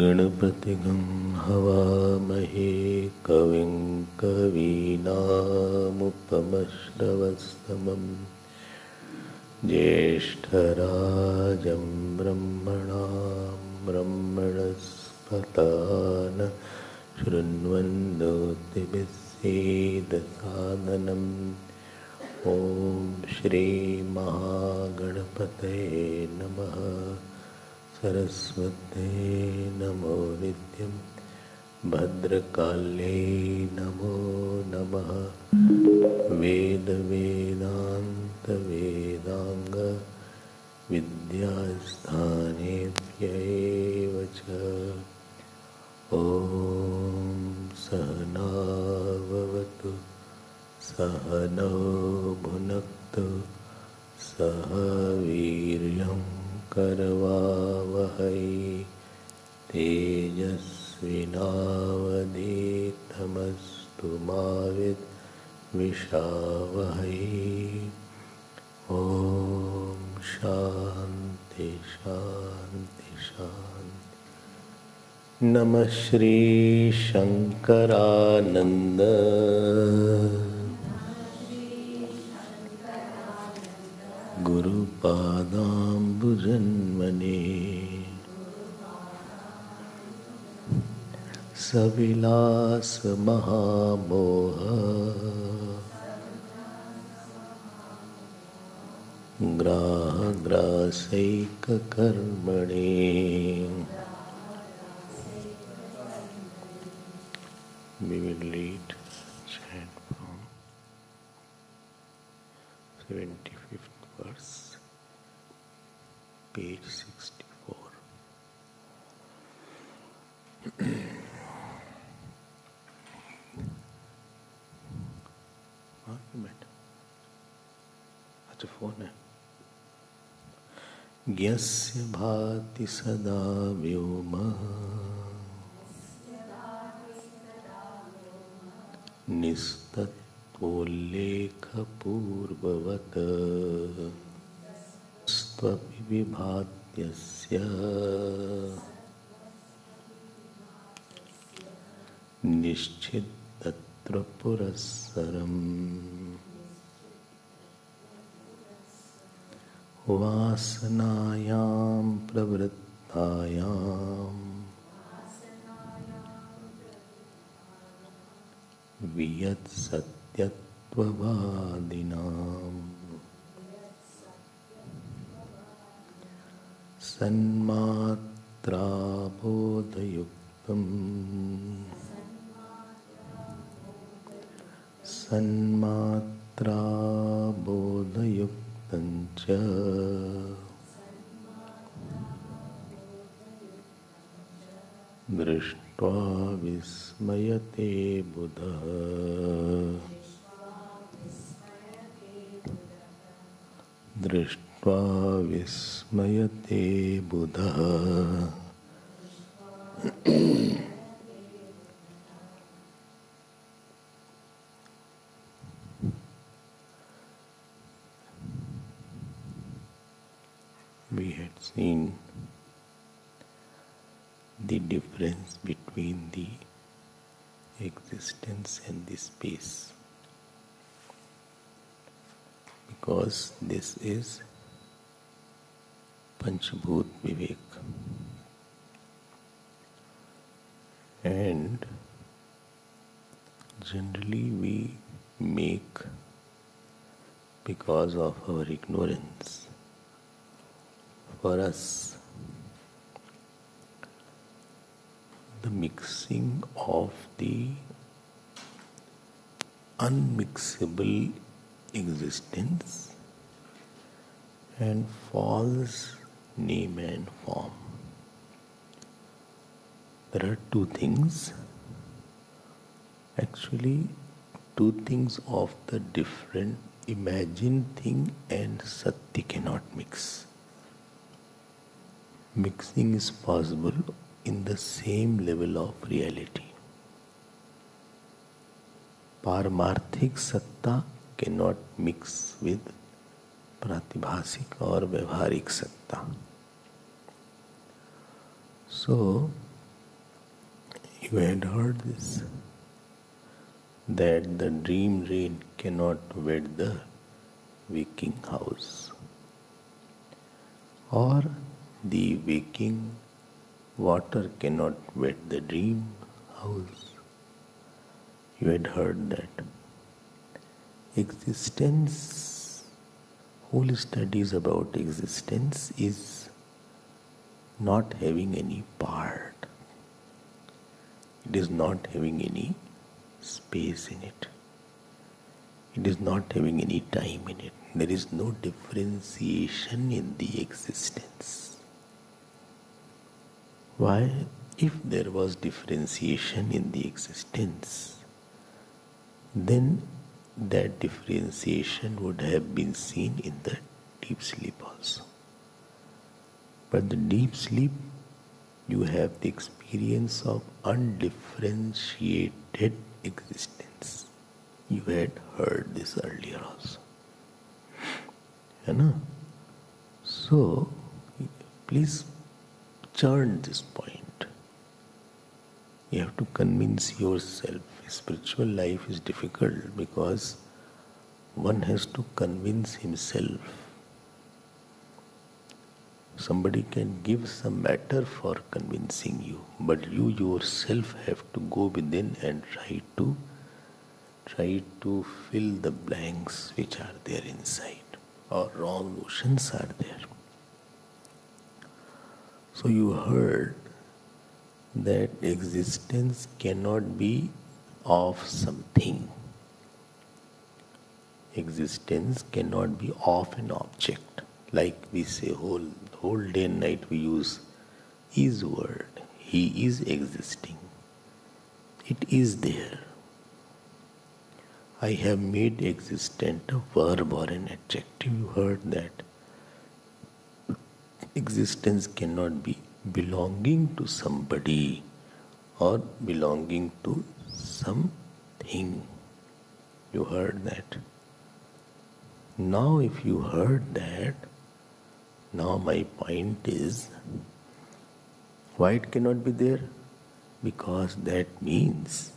गणपतिगं हवामहे कविं कवीनामुपमश्रवस्तमं ज्येष्ठराजं ब्रह्मणां ब्रह्मणस्पत शृण्वन्नोतिभिस्सीदसादनम् ॐ श्रीमहागणपतये नमः। सरस्वते नमो नित्यं भद्रकाल्यै नमो नमः। वेदवेदान्तवेदाङ्ग विद्यास्थानेभ्यैव च। ॐ सहना भवतु सहनौ भुनक्तु सह वीर्यं करवावहै तेजस्विनावधीतमस्तु मा विद्विषावहै। ॐ शान्ति शान्ति शान्ति। नमः श्री शंकरानंद गुरुपादाम्बुजन्मने सविलास महामोह ग्राहग्रासैककर्मणे We will read chant from 75th verse, page 64. Argument. अच्छा फोन है। ज्ञस्य भाति सदा व्योमः निस्तत्वोल्लेखपूर्ववत् स्वपि विभात्यस्य निश्चितत्र पुरस्सरम् वासनायां प्रवृत्तायां वियत्सत्यत्ववादिनां सन्मात्राबोधयुक्तं च दृष्ट्वा विस्मयते बुधः। दृष्ट्वा विस्मयते बुधः। We had seen the difference between the existence and the space, because this is Panchabhut Vivek, and generally we make, because of our ignorance, for us the mixing of the unmixable existence and false name and form. There are two things, actually two things of the different imagined thing and Satya cannot mix. Mixing is possible in the same level of reality. Paramarthik Satta cannot mix with Pratibhasik or Vyavaharik Satta. So, you had heard this, that the dream rain cannot wet the waking house, or the waking water cannot wet the dream house. You had heard that. Existence, whole studies about existence is not having any part. It is not having any space in it. It is not having any time in it. There is no differentiation in the existence. Why? If there was differentiation in the existence, then that differentiation would have been seen in the deep sleep also. But the deep sleep, you have the experience of undifferentiated existence. You had heard this earlier also. So, please churn this point. You have to convince yourself. Spiritual life is difficult because one has to convince himself. Somebody can give some matter for convincing you, but you yourself have to go within and try to fill the blanks which are there inside, or wrong notions are there. So you heard that existence cannot be of something. Existence cannot be of an object. Like we say whole day and night we use is word. He is existing. It is there. I have made existent a verb or an adjective. You heard that. Existence cannot be belonging to somebody or belonging to something. You heard that. Now if you heard that, now my point is, why it cannot be there? Because that means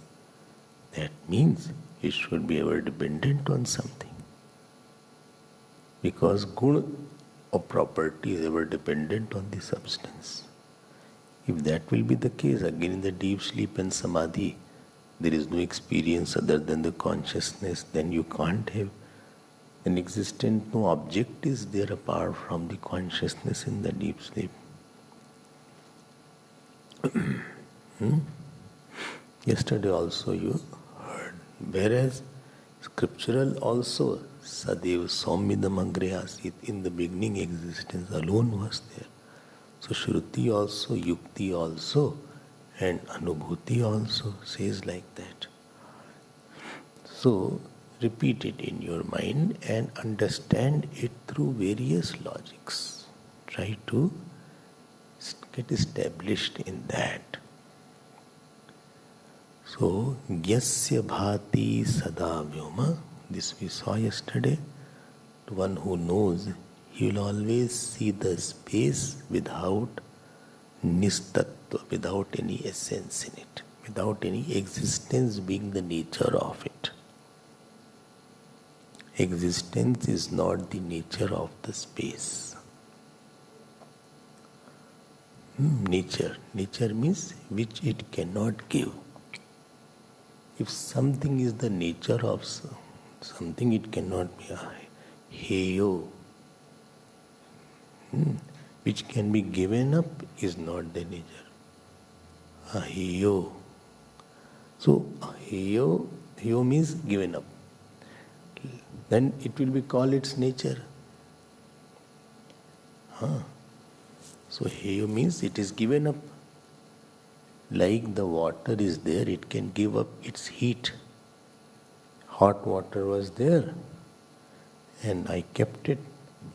it should be ever dependent on something. Because good or property is ever dependent on the substance. If that will be the case, again in the deep sleep and samadhi, there is no experience other than the consciousness, then you can't have an existent, no object is there apart from the consciousness in the deep sleep. Yesterday also you heard. Whereas scriptural also, Sadev Saumidam Agre Asit, in the beginning existence alone was there. So Shruti also, Yukti also, and Anubhuti also says like that. So repeat it in your mind and understand it through various logics. Try to get established in that. So, Gyasya Bhati Sada Vyoma, this we saw yesterday. The one who knows, he will always see the space without nistattva, without any essence in it, without any existence being the nature of it. Existence is not the nature of the space. Nature means which it cannot give. If something is the nature of something, it cannot be a heyo. Which can be given up is not the nature. A heyo. So, heyo means given up. Then it will be called its nature. So heyo means it is given up. Like the water is there, it can give up its heat. Hot water was there, and I kept it,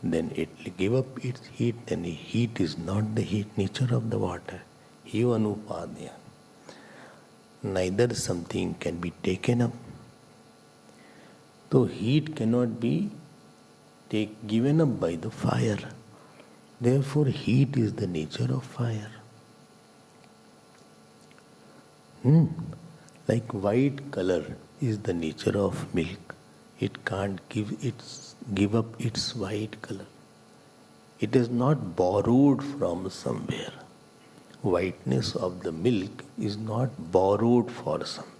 then it gave up its heat, and the heat is not the heat nature of the water. Eva anupadya. Neither something can be taken up. So heat cannot be given up by the fire. Therefore, heat is the nature of fire. Like white color is the nature of milk. It can't give up its white color. It is not borrowed from somewhere. Whiteness of the milk is not borrowed for somewhere.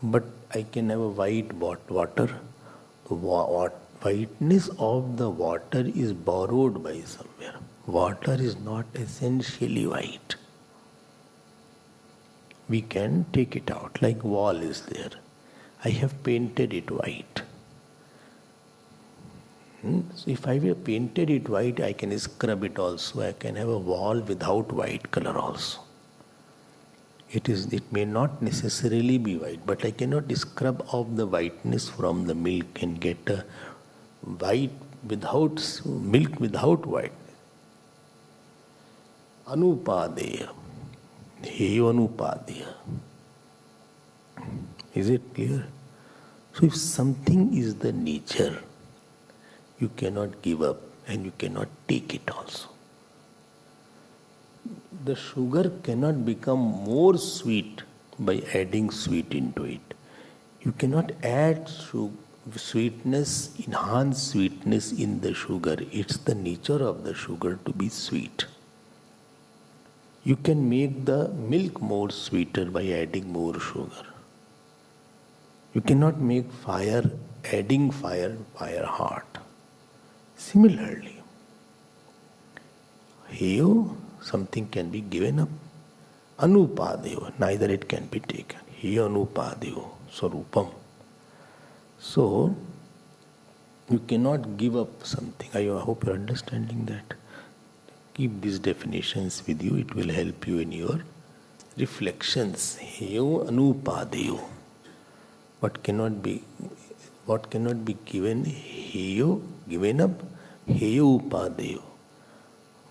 But I can have a white water. The whiteness of the water is borrowed by somewhere. Water is not essentially white. We can take it out, like wall is there. I have painted it white. So if I have painted it white, I can scrub it also. I can have a wall without white color also. It may not necessarily be white, but I cannot scrub off the whiteness from the milk and get a white without milk without whiteness. Anupadeya. Heyo anupadeya. Is it clear? So if something is the nature, you cannot give up and you cannot take it also. The sugar cannot become more sweet by adding sweet into it. You cannot add sweetness, enhance sweetness in the sugar. It's the nature of the sugar to be sweet. You can make the milk more sweeter by adding more sugar. You cannot make adding fire hot. Similarly, heyo, something can be given up. Anupadeyo, neither it can be taken. Heyo anupadeyo, sarupam. So, you cannot give up something. I hope you're understanding that. Keep these definitions with you. It will help you in your reflections. Heyo anupadeyo. What cannot be given? Heyo, given up. Heyo upadeyo.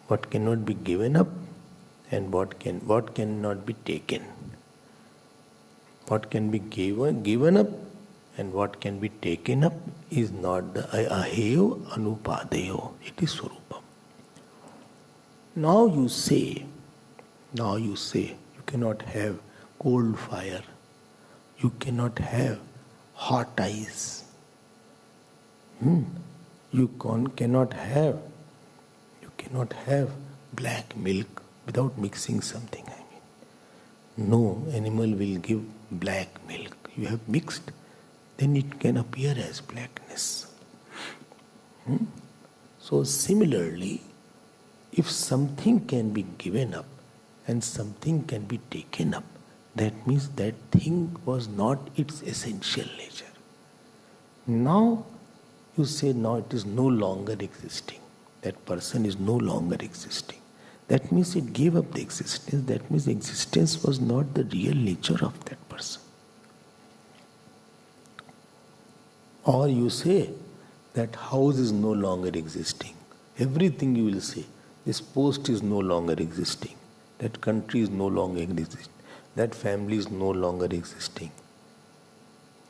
What cannot be given up and what cannot be taken. What can be given up and what can be taken up is not the aheyo anupadeyo. It is surupam. Now you say, you cannot have cold fire. You cannot have hot ice. You cannot have black milk without mixing something. No animal will give black milk. You have mixed, then it can appear as blackness. So similarly, if something can be given up and something can be taken up, that means that thing was not its essential nature. Now you say, now it is no longer existing. That person is no longer existing. That means it gave up the existence. That means existence was not the real nature of that person. Or you say that house is no longer existing. Everything you will say. This post is no longer existing. That country is no longer existing. That family is no longer existing.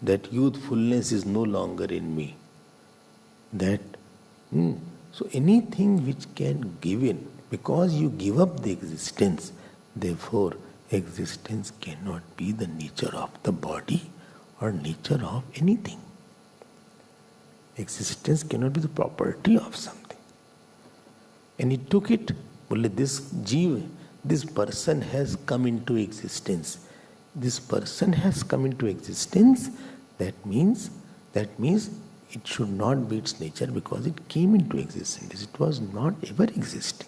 That youthfulness is no longer in me. So anything which can give in, because you give up the existence, therefore existence cannot be the nature of the body or nature of anything. Existence cannot be the property of something. And he took it, this person has come into existence. This person has come into existence, that means it should not be its nature because it came into existence. It was not ever existing.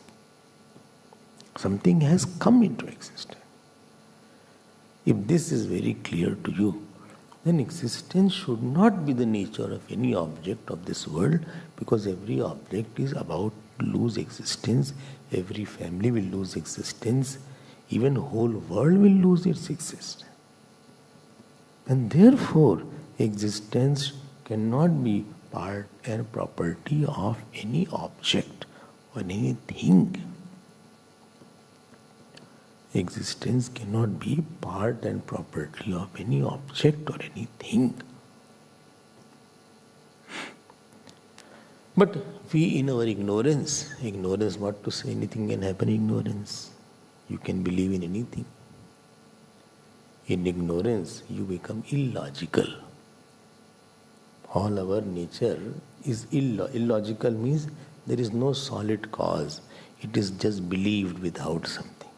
Something has come into existence. If this is very clear to you, then existence should not be the nature of any object of this world, because every object is about to lose existence. Every family will lose existence. Even whole world will lose its existence. And therefore, existence cannot be part and property of any object or anything. Existence cannot be part and property of any object or anything. But we, in our ignorance, what to say, anything can happen in ignorance. You can believe in anything. In ignorance, you become illogical. All our nature is illogical, means there is no solid cause. It is just believed without something.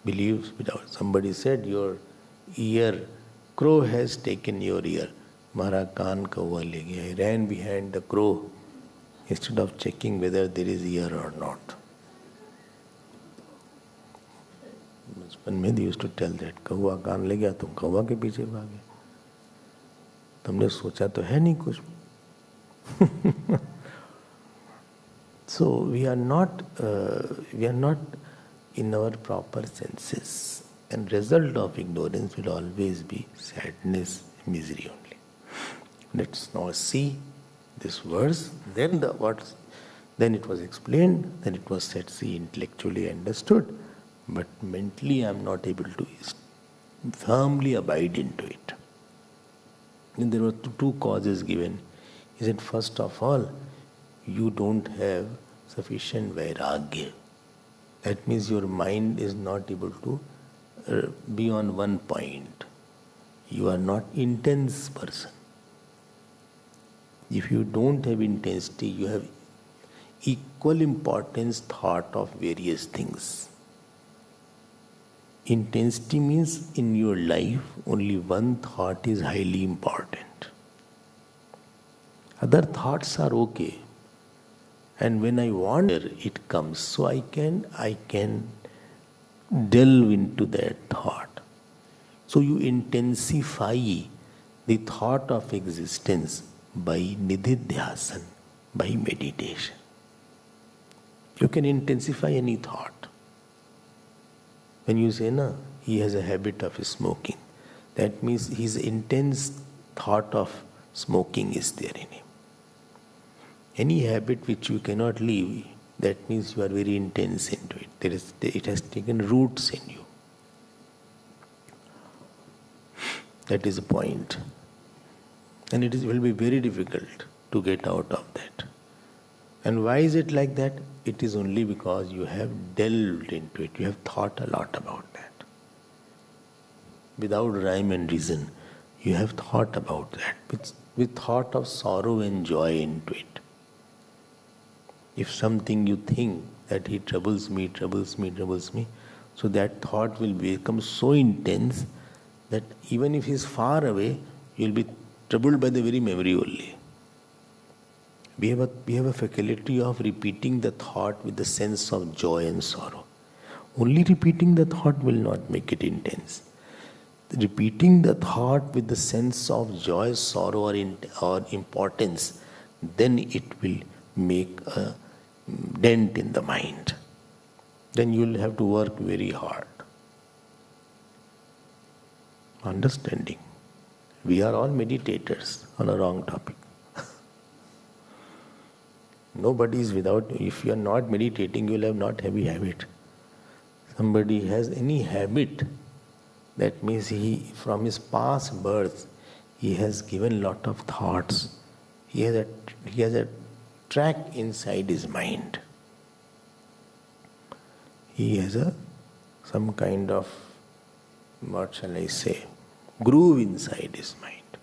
Believes without. Somebody said, your ear, crow has taken your ear. Mara kaan kawa le gaya. I ran behind the crow instead of checking whether there is ear or not. बचपन में they used to tell that, कौवा कान ले गया, तुम कौवा के पीछे भागे. तुमने सोचा तो है नहीं कुछ. So we are not in our proper senses, and result of ignorance will always be sadness, misery only. Let's now see this verse. Then it was explained. Then it was said, see, intellectually understood, but mentally I am not able to firmly abide into it. And there were two causes given. He said, first of all, you don't have sufficient vairagya. That means your mind is not able to be on one point. You are not intense person. If you don't have intensity, you have equal importance thought of various things. Intensity means in your life only one thought is highly important. Other thoughts are okay. And when I wander, it comes. So I can delve into that thought. So you intensify the thought of existence by nididhyasan, by meditation. You can intensify any thought. When you say, no, he has a habit of smoking, that means his intense thought of smoking is there in him. Any habit which you cannot leave, that means you are very intense into it. It has taken roots in you. That is the point. And it will be very difficult to get out of that. And why is it like that? It is only because you have delved into it. You have thought a lot about that. Without rhyme and reason, you have thought about that. With thought of sorrow and joy into it. If something you think that he troubles me, so that thought will become so intense that even if he is far away, you will be troubled by the very memory only. We have a faculty of repeating the thought with the sense of joy and sorrow. Only repeating the thought will not make it intense. Repeating the thought with the sense of joy, sorrow or importance, then it will make a dent in the mind. Then you will have to work very hard. Understanding. We are all meditators on a wrong topic. Nobody is without. If you are not meditating, you will have not heavy habit. Somebody has any habit, that means he, from his past birth, he has given lot of thoughts. He has a track inside his mind. He has some kind of, what shall I say, groove inside his mind.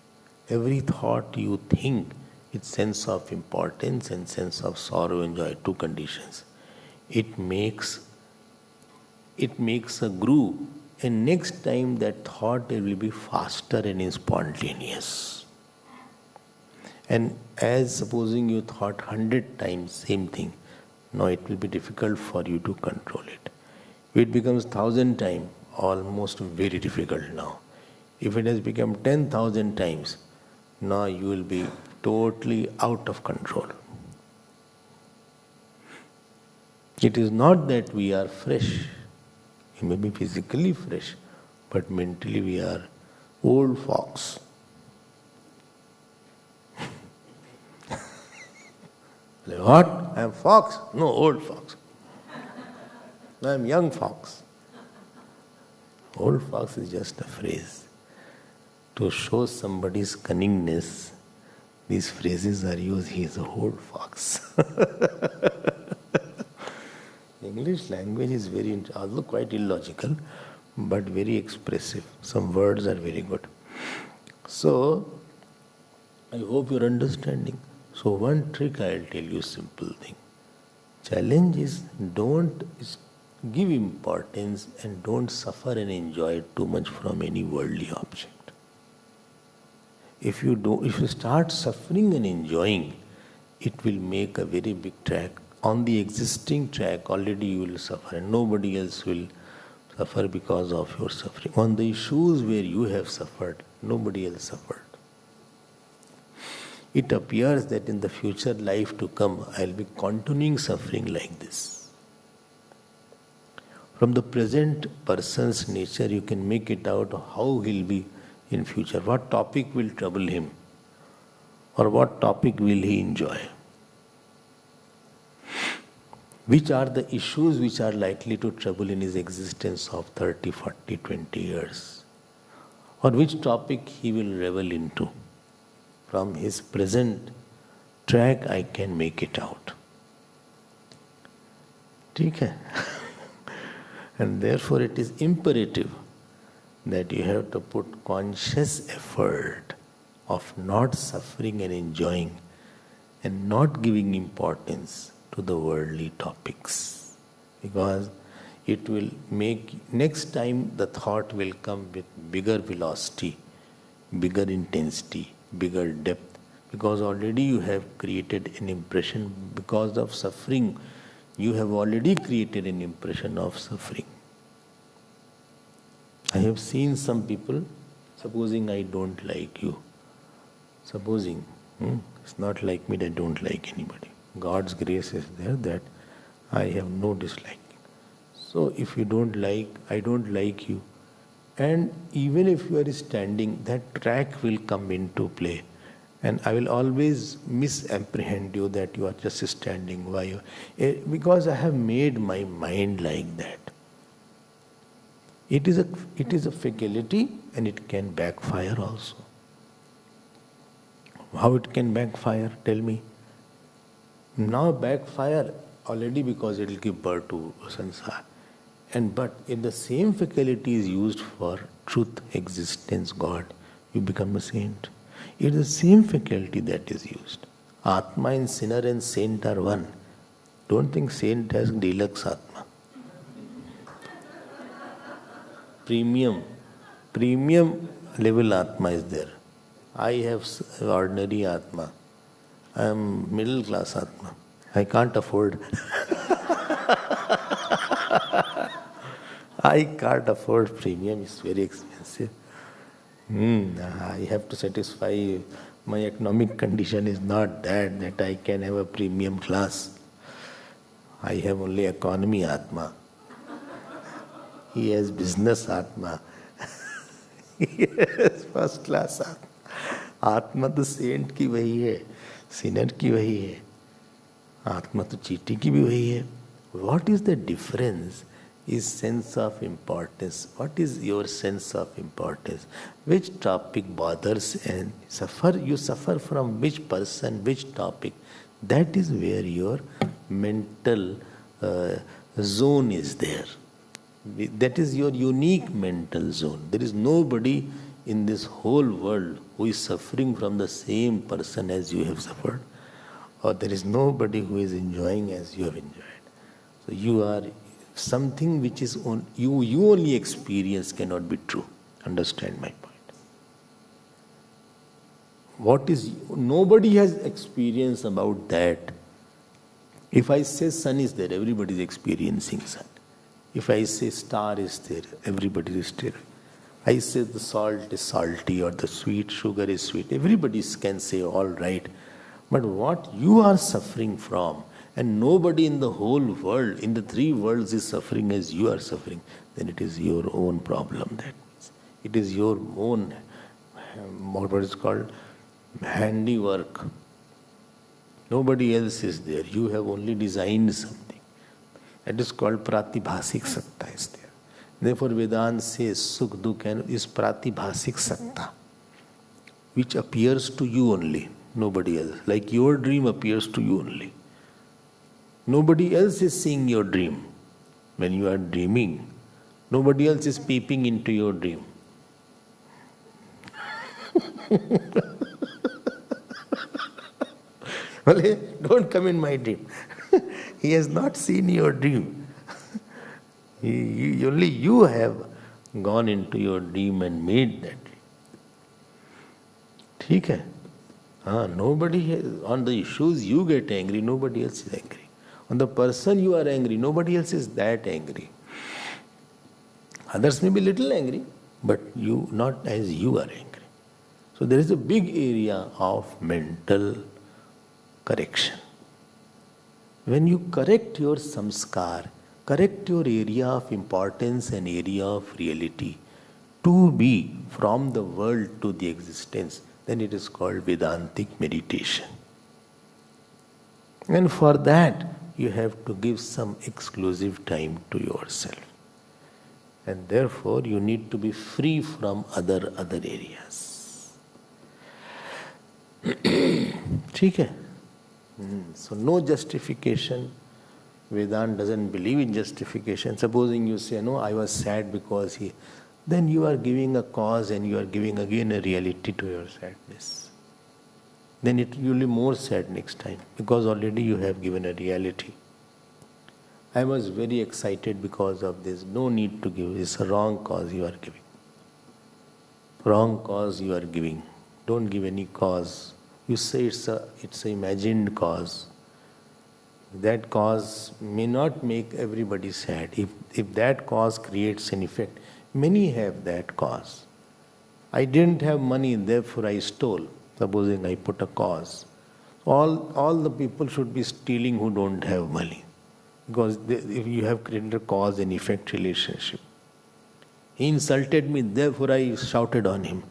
Every thought you think, its sense of importance and sense of sorrow and joy, two conditions. It makes a groove, and next time that thought it will be faster and spontaneous. And as supposing you thought 100 times same thing, now it will be difficult for you to control it. If it becomes 1,000 times, almost very difficult now. If it has become 10,000 times, now you will be totally out of control. It is not that we are fresh. We may be physically fresh, but mentally we are old fox. What? I am fox? No, old fox. I am young fox. Old fox is just a phrase. To show somebody's cunningness, these phrases are used. He is a old fox. English language is very, although quite illogical, but very expressive. Some words are very good. So, I hope you're understanding. So one trick I'll tell you, simple thing. Challenge is don't give importance and don't suffer and enjoy too much from any worldly object. If you start suffering and enjoying, it will make a very big track. On the existing track, already you will suffer and nobody else will suffer because of your suffering. On the issues where you have suffered, nobody else suffered. It appears that in the future life to come, I will be continuing suffering like this. From the present person's nature, you can make it out how he'll be in future. What topic will trouble him? Or what topic will he enjoy? Which are the issues which are likely to trouble in his existence of 30, 40, 20 years? Or which topic he will revel into? From his present track, I can make it out. Okay? And therefore, it is imperative that you have to put conscious effort of not suffering and enjoying and not giving importance to the worldly topics. Because it will make, next time the thought will come with bigger velocity, bigger intensity, bigger depth, because already you have created an impression because of suffering. You have already created an impression of suffering. I have seen some people, supposing I don't like you, supposing, it's not like me that I don't like anybody. God's grace is there that I have no dislike. So if you don't like, I don't like you, and even if you are standing, that track will come into play. And I will always misapprehend you that you are just standing. Why? Because I have made my mind like that. It is a faculty and it can backfire also. How it can backfire? Tell me. Now backfire already because it will give birth to sansar. But if the same faculty is used for truth, existence, God, you become a saint. It is the same faculty that is used. Atma and sinner and saint are one. Don't think saint has deluxe Atma. Premium level Atma is there. I have ordinary Atma. I am middle class Atma. I can't afford. I can't afford premium, it's very expensive. I have to satisfy, my economic condition is not that I can have a premium class. I have only economy Atma. He has business Atma. He has first class Atma. आत्मा तो Saint की वही है, Sinner की वही है, आत्मा तो चीटी की भी वही है. What is the difference is sense of importance. What is your sense of importance? Which topic bothers and suffer? You suffer from which person, which topic? That is where your mental zone is there. That is your unique mental zone. There is nobody in this whole world who is suffering from the same person as you have suffered, or there is nobody who is enjoying as you have enjoyed. So you are something which is on you only experience cannot be true. Understand my point. What is nobody has experience about that. If I say sun is there, everybody is experiencing sun. If I say star is there, everybody is there. I say the salt is salty or the sweet sugar is sweet. Everybody can say all right. But what you are suffering from, and nobody in the whole world, in the three worlds is suffering as you are suffering, then it is your own problem. That means it is your own, what is called, handiwork. Nobody else is there. You have only designed something. That is called pratibhasik satta is there. Therefore Vedanta says sukh dukh is pratibhasik satta, which appears to you only, nobody else. Like your dream appears to you only. Nobody else is seeing your dream. When you are dreaming, nobody else is peeping into your dream. Well, don't come in my dream. He has not seen your dream. Only you have gone into your dream and made that dream. ठीक है? Nobody has, on the issues you get angry, nobody else is angry. On the person you are angry, nobody else is that angry. Others may be little angry, but you not as you are angry. So there is a big area of mental correction. When you correct your samskar, correct your area of importance and area of reality to be from the world to the existence, then it is called Vedantic meditation. And for that, you have to give some exclusive time to yourself. And therefore, you need to be free from other areas. ठीक है? So no justification. Vedanta doesn't believe in justification. Supposing you say, no, I was sad because he... Then you are giving a cause and you are giving again a reality to your sadness. Then you will be more sad next time because already you have given a reality. I was very excited because of this. No need to give. It's a wrong cause you are giving. Wrong cause you are giving. Don't give any cause. You say it's an imagined cause. That cause may not make everybody sad. If that cause creates an effect, many have that cause. I didn't have money, therefore I stole. Supposing I put a cause. All the people should be stealing who don't have money. Because if you have created a cause and effect relationship. He insulted me, therefore I shouted on him.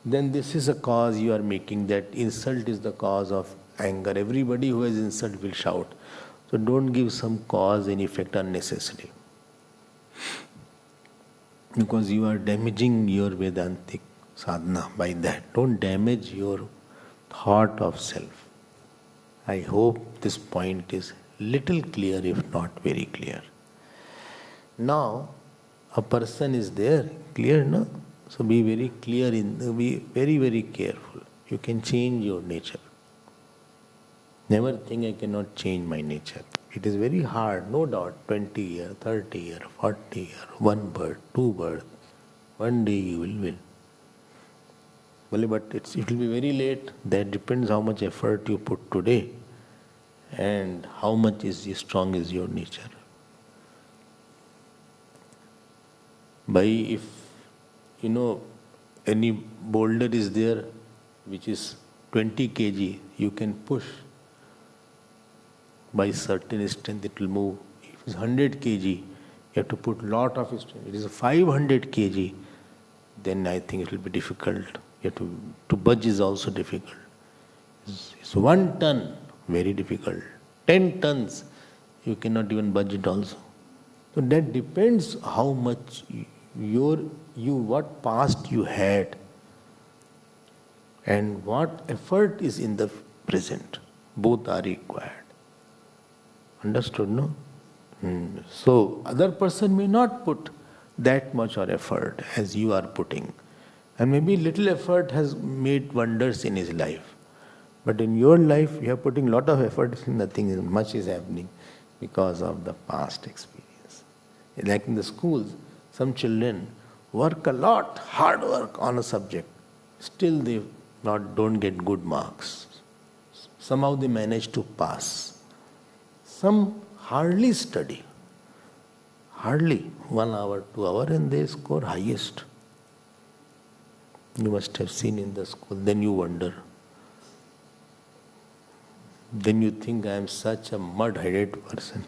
Then this is a cause you are making, that insult is the cause of anger. Everybody who has insult will shout. So don't give some cause and effect unnecessary. Because you are damaging your Vedantic sadhana by that. Don't damage your thought of self. I hope this point is little clear, if not very clear. Now, a person is there, clear, no? So be very clear, be very, very careful. You can change your nature. Never think I cannot change my nature. It is very hard, no doubt, 20 years, 30 years, 40 years, one birth, two births. One day you will win. Well, but it will be very late. That depends how much effort you put today and how much strong is your nature. If any boulder is there which is 20 kg, you can push. By certain strength it will move. If it's 100 kg, you have to put lot of strength. It is 500 kg, then I think it will be difficult. You have to budge is also difficult. It's 1 ton, very difficult. 10 tons, you cannot even budge it also. So that depends how much what past you had and what effort is in the present. Both are required. Understood, no? So other person may not put that much or effort as you are putting. And maybe little effort has made wonders in his life. But in your life, you are putting lot of effort, nothing much is happening because of the past experience. Like in the schools, some children work a lot, hard work on a subject. Still they don't get good marks. Somehow they manage to pass. Some hardly study. Hardly 1 hour, 2 hours, and they score highest. You must have seen in the school. Then you wonder. Then you think, I am such a mud-headed person.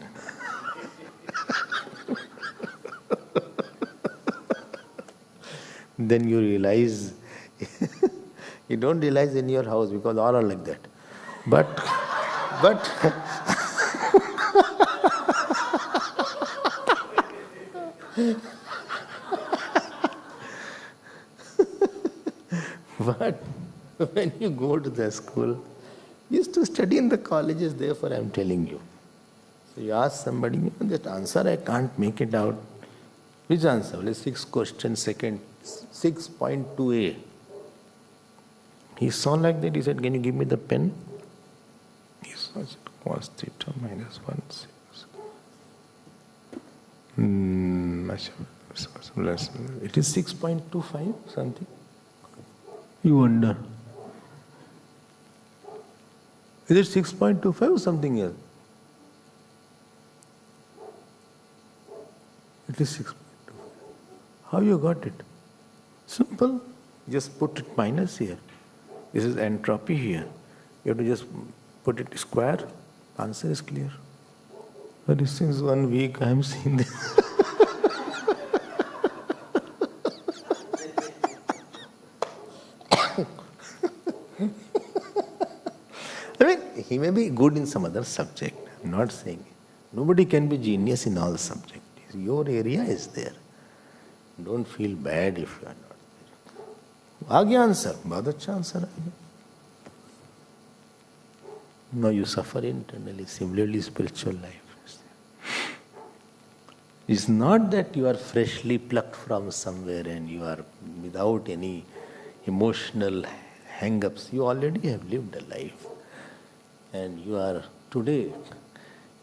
Then you realize, you don't realize in your house because all are like that. But But but when you go to the school, you used to study in the colleges, therefore I am telling you. So you ask somebody, that answer I can't make it out. Which answer? Well, 6 question second, 6.2a. He saw like that, he said, can you give me the pen? He saw it, cos theta minus 1, 6. It is 6.25 something. You wonder. Is it 6.25 or something else? It is 6.25. How you got it? Simple. Just put it minus here. This is entropy here. You have to just put it square. Answer is clear. But since 1 week I am seeing this. I mean, he may be good in some other subject. I'm not saying it. Nobody can be genius in all subjects. Your area is there. Don't feel bad if you are not there. आ गया answer, बहुत अच्छा answer है. Now you suffer internally. Similarly, spiritual life. It's not that you are freshly plucked from somewhere and you are without any emotional hang-ups. You already have lived a life. And you are today,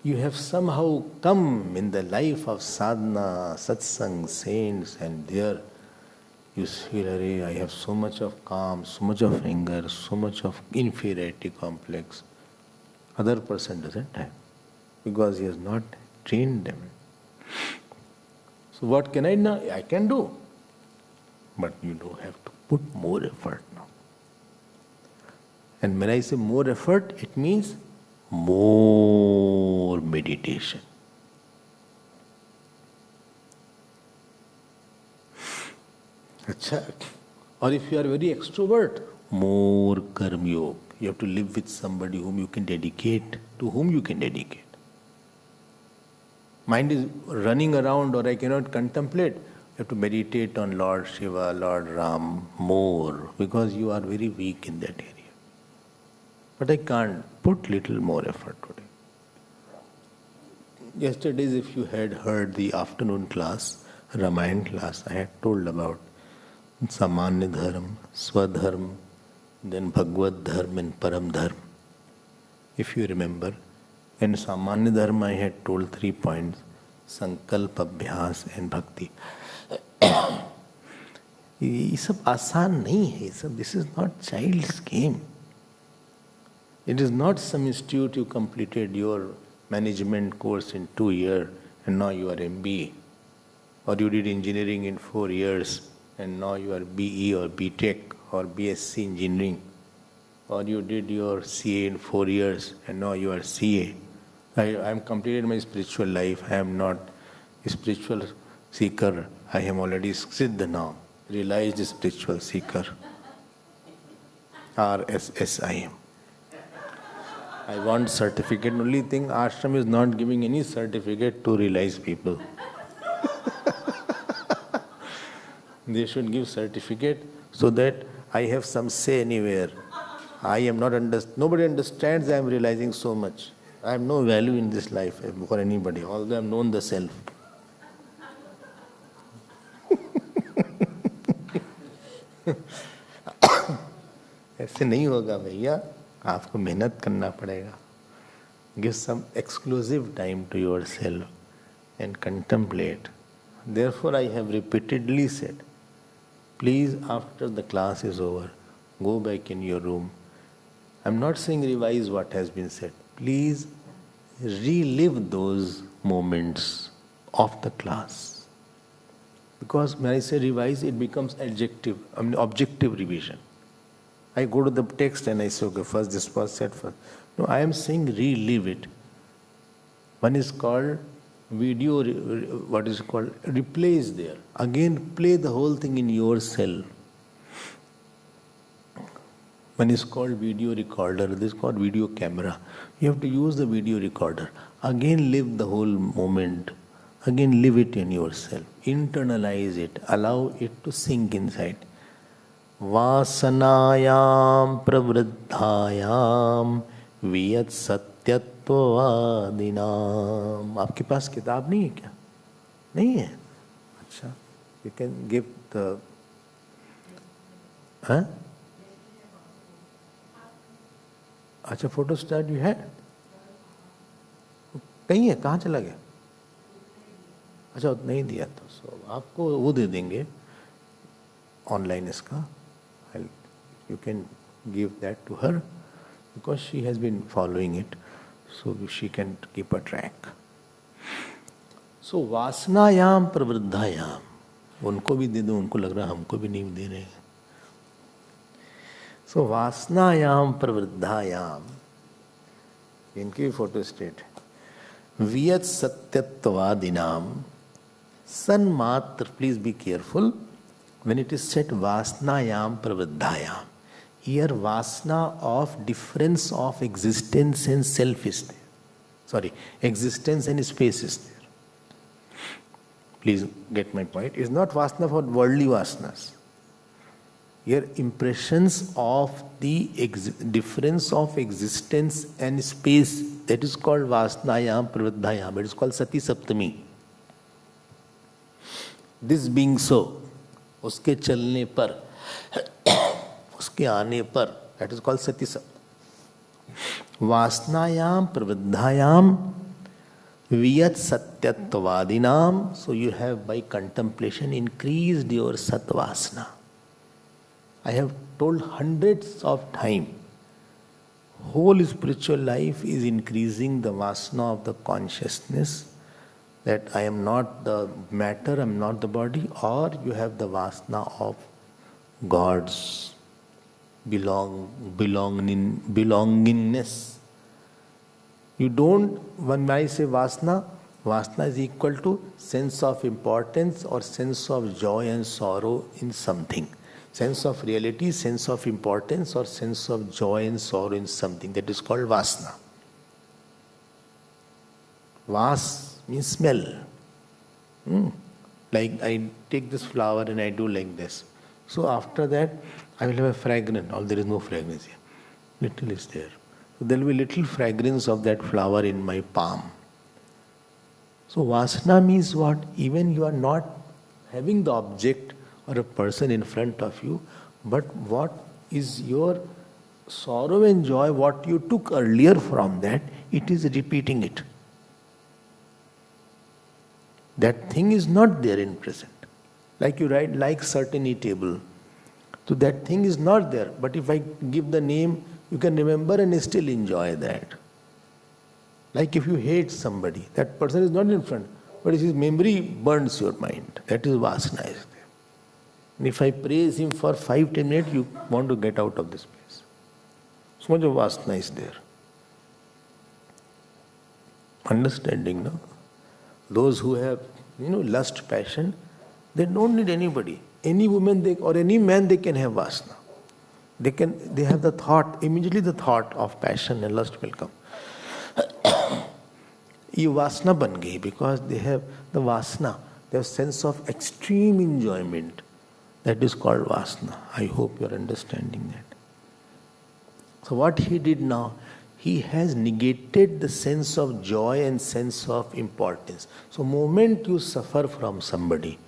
you have somehow come in the life of sadhana, satsang, saints, and there you feel, I have so much of calm, so much of anger, so much of inferiority complex. Other person doesn't have, because he has not trained them. So what can I now? I can do. But you do have to put more effort now. And when I say more effort, it means more meditation. Achha. Or if you are very extrovert, more karma yoga. You have to live with somebody whom you can dedicate, to whom you can dedicate. Mind is running around or I cannot contemplate. You have to meditate on Lord Shiva, Lord Ram more, because you are very weak in that area. But I can't. Put little more effort today. Yesterday's, if you had heard the afternoon class, Ramayana class, I had told about Samanya Dharma, Swadharma, then Bhagavad Dharma and Param Dharma. If you remember, in Samanya Dharma I had told 3 points, Sankalpa, Abhyas and Bhakti. ये सब आसान नहीं है, this is not child's game. It is not some institute you completed your management course in 2 years and now you are MBA. Or you did engineering in 4 years and now you are BE or BTech or BSc engineering. Or you did your CA in 4 years and now you are CA. I am completed my spiritual life. I am not a spiritual seeker. I am already Siddha now. Realized spiritual seeker. RSSIM. I want certificate. Only thing, ashram is not giving any certificate to realize people. They should give certificate so that I have some say anywhere. I am not nobody understands I am realizing so much. I have no value in this life for anybody, although I have known the self. ऐसे नहीं होगा भैया, आपको मेहनत करना पड़ेगा. Give some exclusive time to yourself and contemplate. Therefore, I have repeatedly said, please, after the class is over, go back in your room. I am not saying revise what has been said. Please relive those moments of the class. Because when I say revise, it becomes objective revision. I go to the text and I say, okay, first this was said first. No, I am saying relive it. One is called video, what is called, replay is there. Again, play the whole thing in yourself. One is called video recorder, this is called video camera. You have to use the video recorder. Again live the whole moment. Again live it in yourself. Internalize it. Allow it to sink inside. Vasanayam pravriddhayam viyat satyattvadinam. आपके पास किताब नहीं है क्या? नहीं है? अच्छा. You can give the... Huh? अच्छा, photo start you है? कहीं है? कहाँ चला गया? अच्छा, नहीं दिया तो सो आपको वो दे देंगे ऑनलाइन इसका. You can give that to her because she has been following it, so she can keep a track. So वासनायाम प्रवृद्धायाम, उनको भी दे दो, उनको लग रहा हमको भी नहीं दे रहे हैं. सो वासनायाम प्रवृद्धायाम, इनकी फोटो स्टेट है. वियत सत्यत्वादिनाम सन्मात्र, please be careful when it is said vasnayam pravriddhayam. Here vasna of difference of existence and self is there. Sorry, existence and space is there. Please get my point. It's not vasna for worldly vasanas. Here impressions of the difference of existence and space, that is called vasnayam pravriddhayam. It is called sati saptami. This being so, उसके चलने पर, उसके आने पर, that is called sati saptami. Vasnayam pravriddhayam viyat satyatvadinam. So you have by contemplation increased your satvasana. I have told hundreds of times, whole spiritual life is increasing the vasana of the consciousness, that I am not the matter, I am not the body, or you have the vasana of God's belongingness. You don't, when I say vasana, vasana is equal to sense of importance or sense of joy and sorrow in something. Sense of reality, sense of importance, or sense of joy and sorrow in something. That is called vasana. Vas means smell. Like I take this flower and I do like this. So after that, I will have a fragrance. Or there is no fragrance here. Little is there. So there will be little fragrance of that flower in my palm. So vasana means what? Even you are not having the object or a person in front of you, but what is your sorrow and joy, what you took earlier from that, it is repeating it. That thing is not there in present. Like you write, like certainty table. So that thing is not there. But if I give the name, you can remember and still enjoy that. Like if you hate somebody, that person is not in front, but his memory burns your mind. That is vasana is there. And if I praise him for 5-10 minutes, you want to get out of this place. So much of vasana is there. Understanding, no? Those who have, lust, passion, they don't need anybody. Any woman or any man, they can have vasana. They have the thought, immediately the thought of passion and lust will come. ये वासना बन गई because they have the vasana, they have sense of extreme enjoyment. That is called vasana. I hope you are understanding that. So what he did now, he has negated the sense of joy and sense of importance. So moment you suffer from somebody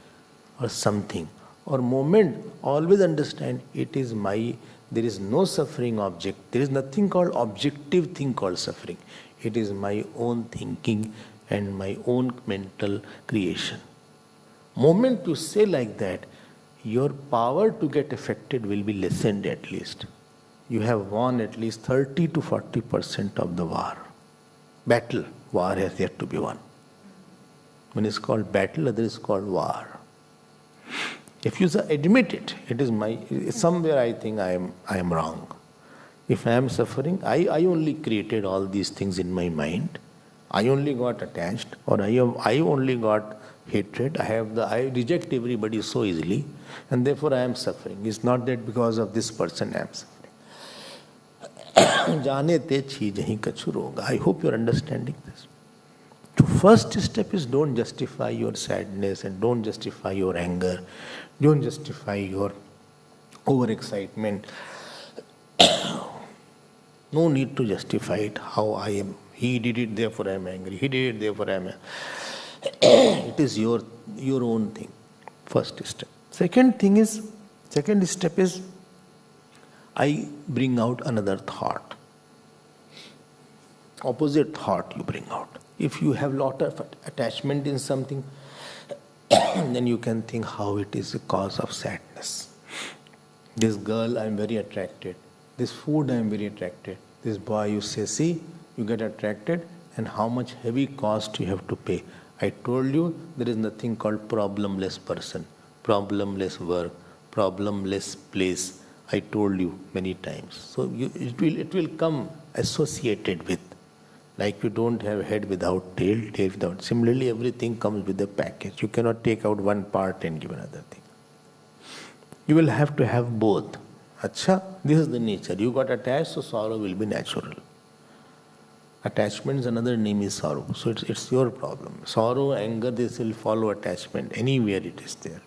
or something, or moment, always understand it is my, there is no suffering object. There is nothing called objective thing called suffering. It is my own thinking and my own mental creation. Moment you say like that, your power to get affected will be lessened at least. You have won at least 30 to 40% of the war. War has yet to be won. One is called battle, other is called war. If you admit it, it is somewhere I think I am wrong. If I am suffering, I only created all these things in my mind. I only got attached, or I only got hatred. I reject everybody so easily, and therefore I am suffering. It's not that because of this person I am suffering. जाने ते चीज ही कछु रोग. I hope you are understanding this. The first step is don't justify your sadness and don't justify your anger. Don't justify your overexcitement. No need to justify it how I am. He did it, therefore I am angry. He did it, therefore I am. It is your own thing. First step. Second step is I bring out another thought. Opposite thought you bring out. If you have lot of attachment in something, then you can think how it is a cause of sadness. This girl I am very attracted. This food I am very attracted. This boy, you say, see, you get attracted and how much heavy cost you have to pay. I told you there is nothing called problemless person, problemless work, problemless place. I told you many times. So it will come associated with. Like you don't have head without tail, tail without. Similarly, everything comes with a package. You cannot take out one part and give another thing. You will have to have both. Acha, this is the nature. You got attached, so sorrow will be natural. Attachment is another name is sorrow. So it's your problem. Sorrow, anger, this will follow attachment. Anywhere it is there.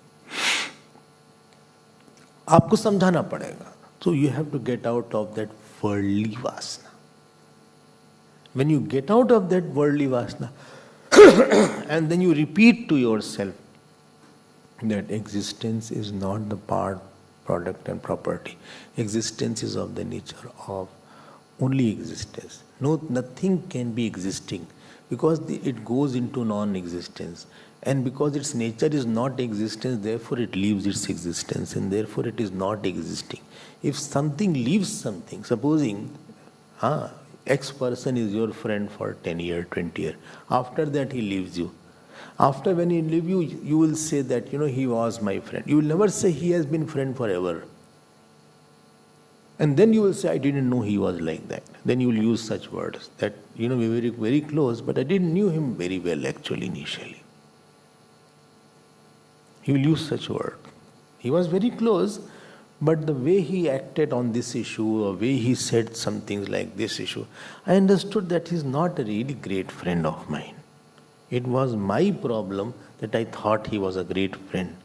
आपको समझाना पड़ेगा. So you have to get out of that worldly vasana. When you get out of that worldly vasana, and then you repeat to yourself that existence is not the product and property. Existence is of the nature of only existence. Nothing can be existing because it goes into non-existence. And because its nature is not existence, therefore it leaves its existence and therefore it is not existing. If something leaves something, supposing X person is your friend for 10 years, 20 years. After that he leaves you. After when he leaves you, you will say that, he was my friend. You will never say he has been friend forever. And then you will say, I didn't know he was like that. Then you will use such words that, we were very, very close, but I didn't know him very well actually initially. He will use such word. He was very close, but the way he acted on this issue, or way he said some things like this issue, I understood that he is not a really great friend of mine. It was my problem that I thought he was a great friend.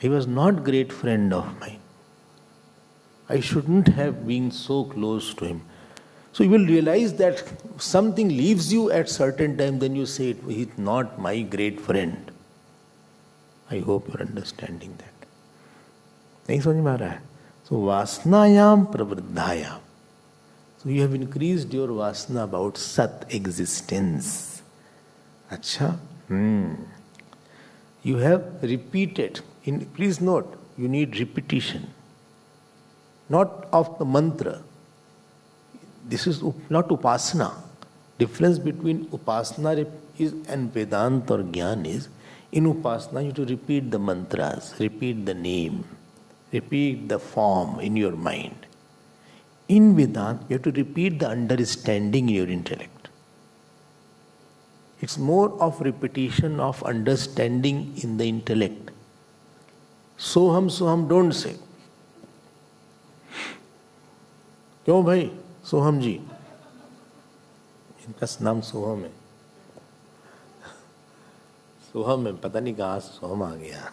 He was not great friend of mine. I shouldn't have been so close to him. So you will realize that something leaves you at certain time, then you say, he is not my great friend. I hope you are understanding that. नहीं समझ में आ रहा है? So वासनायाम प्रवृद्धायाम. So you have increased your vasana about sat existence. अच्छा? You have repeated. Please note, you need repetition. Not of the mantra. This is not upasana. Difference between upasana and Vedanta or Jnana is, in upasana you have to repeat the mantras, repeat the name, repeat the form in your mind. In Vedanta, you have to repeat the understanding in your intellect. It's more of repetition of understanding in the intellect. Soham don't say. क्यों भाई? सोहम जी, इनका नाम सोहम है. सोहम है, पता नहीं कहाँ से सोहम आ गया.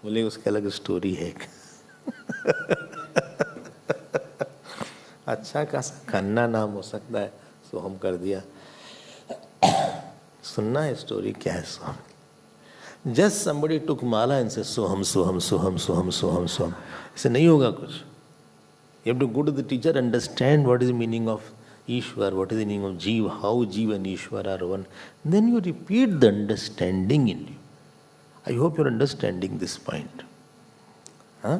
बोले उसके अलग स्टोरी है. अच्छा खासा खन्ना नाम हो सकता है, सोहम कर दिया. सुनना है स्टोरी क्या है सोहम. Just somebody took mala and said soham, soham, soham, soham, soham, soham. ऐसे नहीं होगा कुछ. You have to go to the teacher, understand what is the meaning of Ishwar, what is the meaning of Jeev, how Jeev and Ishwar are one. Then you repeat the understanding in you. I hope you are understanding this point. Huh?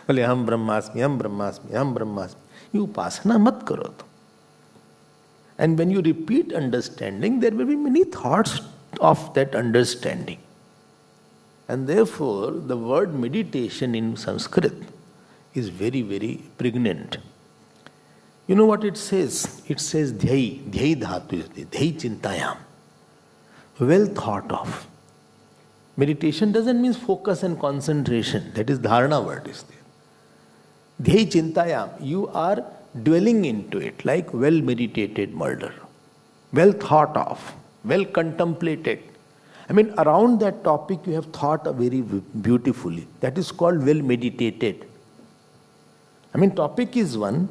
बोले हम ब्रह्मास्मि, हम ब्रह्मास्मि, हम ब्रह्मास्मि. You upasana mat karo to. And when you repeat understanding, there will be many thoughts of that understanding. And therefore, the word meditation in Sanskrit is very, very pregnant. You know what it says? It says dhyai, dhyai dhatu is there, dhyai chintayam. Well thought of. Meditation doesn't mean focus and concentration. That is dharana word is there. Dhyai chintayam, you are dwelling into it like well meditated murder, well thought of, well contemplated. I mean, around that topic you have thought very beautifully. That is called well meditated. I mean, topic is one,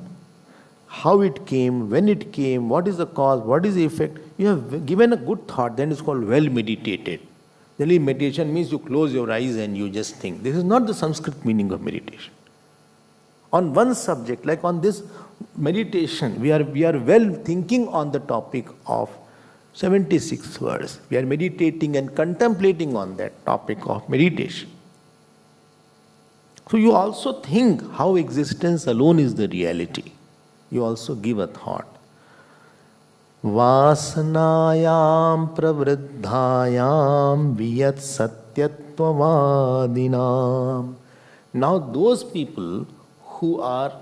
how it came, when it came, what is the cause, what is the effect. You have given a good thought, then it's called well meditated. Generally, meditation means you close your eyes and you just think. This is not the Sanskrit meaning of meditation. On one subject, like on this meditation, we are well thinking on the topic of 76 words. We are meditating and contemplating on that topic of meditation. So you also think how existence alone is the reality. You also give a thought. Vasanayam pravriddhayam viyat satyatvavadinam. Now those people who are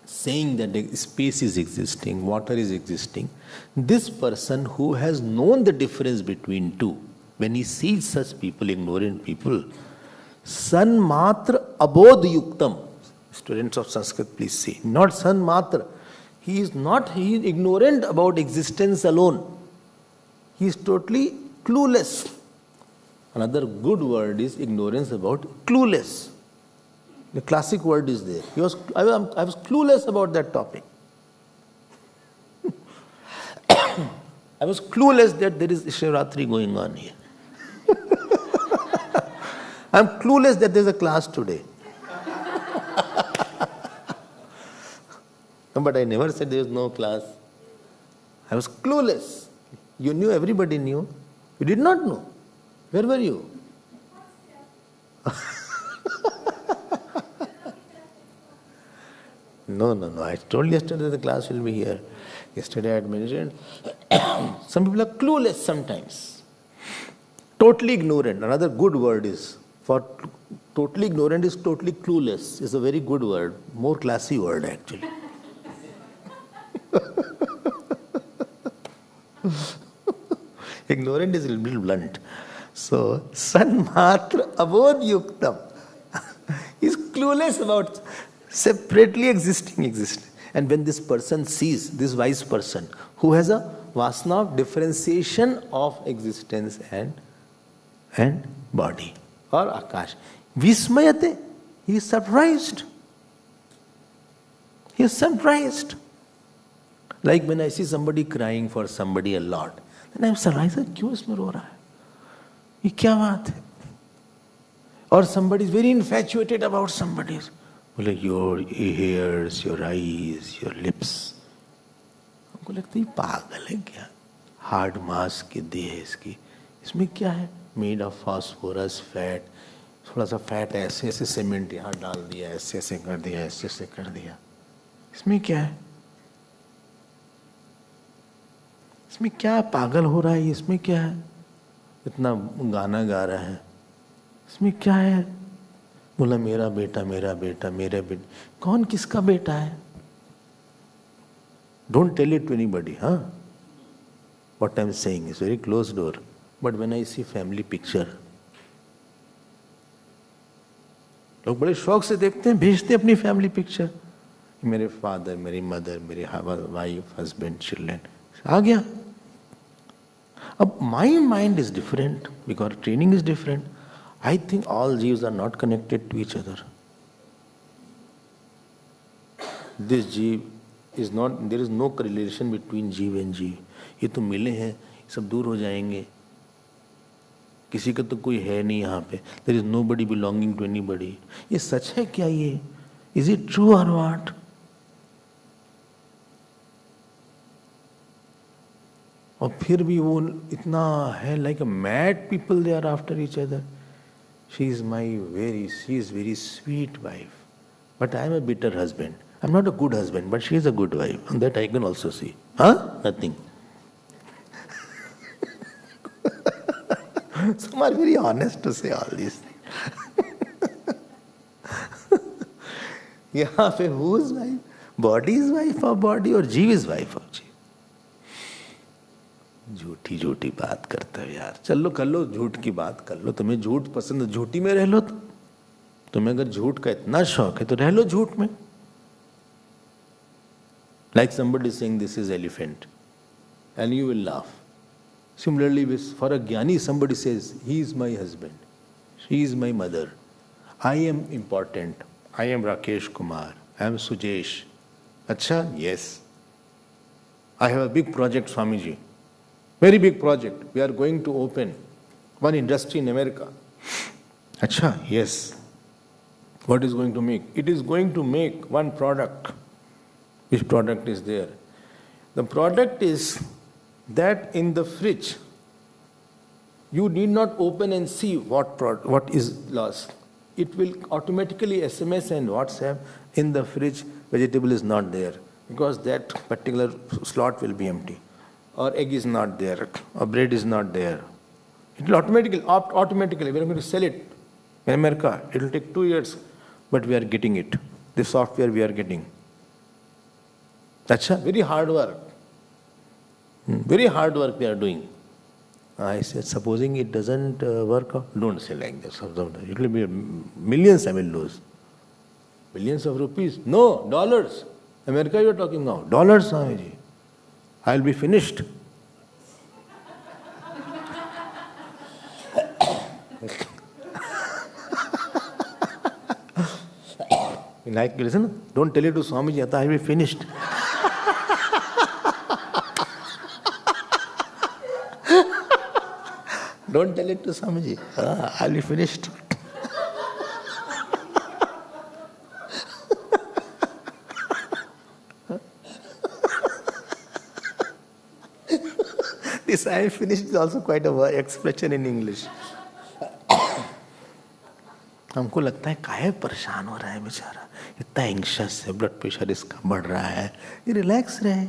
saying that the space is existing, water is existing, this person who has known the difference between two, when he sees such people, ignorant people, san matra abodh yuktam. Students of Sanskrit, please say, not san matra. He is ignorant about existence alone. He is totally clueless. Another good word is ignorance about clueless. The classic word is there. I was clueless about that topic. I was clueless that there is Shivratri going on here. I am clueless that there is a class today. No, but I never said there is no class. I was clueless. You knew, everybody knew. You did not know. Where were you? No. I told yesterday the class will be here. Yesterday I had mentioned some people are clueless sometimes. Totally ignorant. Another good word is for totally ignorant is totally clueless. It's a very good word. More classy word actually. Ignorant is a little blunt. So, san matra abodh yuktam. He's clueless about separately existing. And when this person sees, this wise person, who has a vasana of differentiation of existence and body, or akash, vismayate, he is surprised. He is surprised. Like when I see somebody crying for somebody a lot, then I am surprised, क्यों इसमें रो रहा है? ये क्या बात है? Or somebody is very infatuated about somebody. बोले your ears, your eyes, your lips. हमको लगता है ये पागल है क्या? Hard mass की देह है इसकी. इसमें क्या है? Made of phosphorus, fat. थोड़ा सा fat ऐसे सीमेंट यहाँ डाल दिया, ऐसे कर दिया, ऐसे कर दिया. इसमें क्या है? इसमें क्या पागल हो रहा है? इसमें क्या है? इतना गाना गा रहा है, इसमें क्या है? बोला मेरा बेटा मेरे बेटा. कौन किसका बेटा है? Don't tell it to anybody, huh? What I'm saying is very closed door. But when I see family picture, लोग बड़े शौक से देखते हैं, भेजते हैं अपनी फैमिली पिक्चर. मेरे फादर, मेरी मदर, मेरे वाइफ, हस्बैंड, चिल्ड्रन, आ गया. अब my mind is different because training is different. I think all jeeves are not connected to each other. This jeev is not, there is no correlation between jeev and jeev. ये तो मिले हैं, सब दूर हो जाएंगे. किसी का तो कोई है नहीं यहाँ पे. There is nobody belonging to anybody. ये सच है क्या ये? Is it true or what? और फिर भी वो इतना है, like a mad people they are after each other. She is very sweet wife, but I am a bitter husband. I am not a good husband, but she is a good wife, and that I can also see. Huh? Nothing. Some are very honest to say all these things. यहाँ पे whose wife? Body is wife of body or जीव is wife of जीव? झूठी बात करते हो यार. चलो कर लो, झूठ की बात कर लो. तुम्हें झूठ पसंद, झूठी में रह लो. तुम्हें अगर झूठ का इतना शौक है तो रह लो झूठ में. Like somebody saying this is elephant, and you will laugh. Similarly, for a jnani, somebody says, he is my husband, she is my mother, I am important, I am Rakesh Kumar, I am Sujesh. Acha? Yes. I have a big project, Swamiji. Very big project. We are going to open one industry in America. Acha? Yes. What is going to make? It is going to make one product. Which product is there? The product is that in the fridge, you need not open and see what is lost. It will automatically SMS and WhatsApp, in the fridge, vegetable is not there, because that particular slot will be empty. Or egg is not there, or bread is not there. It will automatically, we are going to sell it in America. It will take 2 years, but we are getting it. The software we are getting. That's very hard work. Very hard work they are doing. I said, supposing it doesn't work out, don't say like this. It will be millions I will lose. Billions of rupees? No, dollars. America you are talking now. Dollars, Swamiji. I will be finished. Like, listen, don't tell it to Swamiji, I will be finished. Don't tell it to Swamiji. I'll be finished. This I am finished is also quite a expression in English. हमको लगता है काहे परेशान हो रहा है बेचारा, इतना एंग्शियस है, ब्लड प्रेशर इसका बढ़ रहा है, ये रिलैक्स रहे.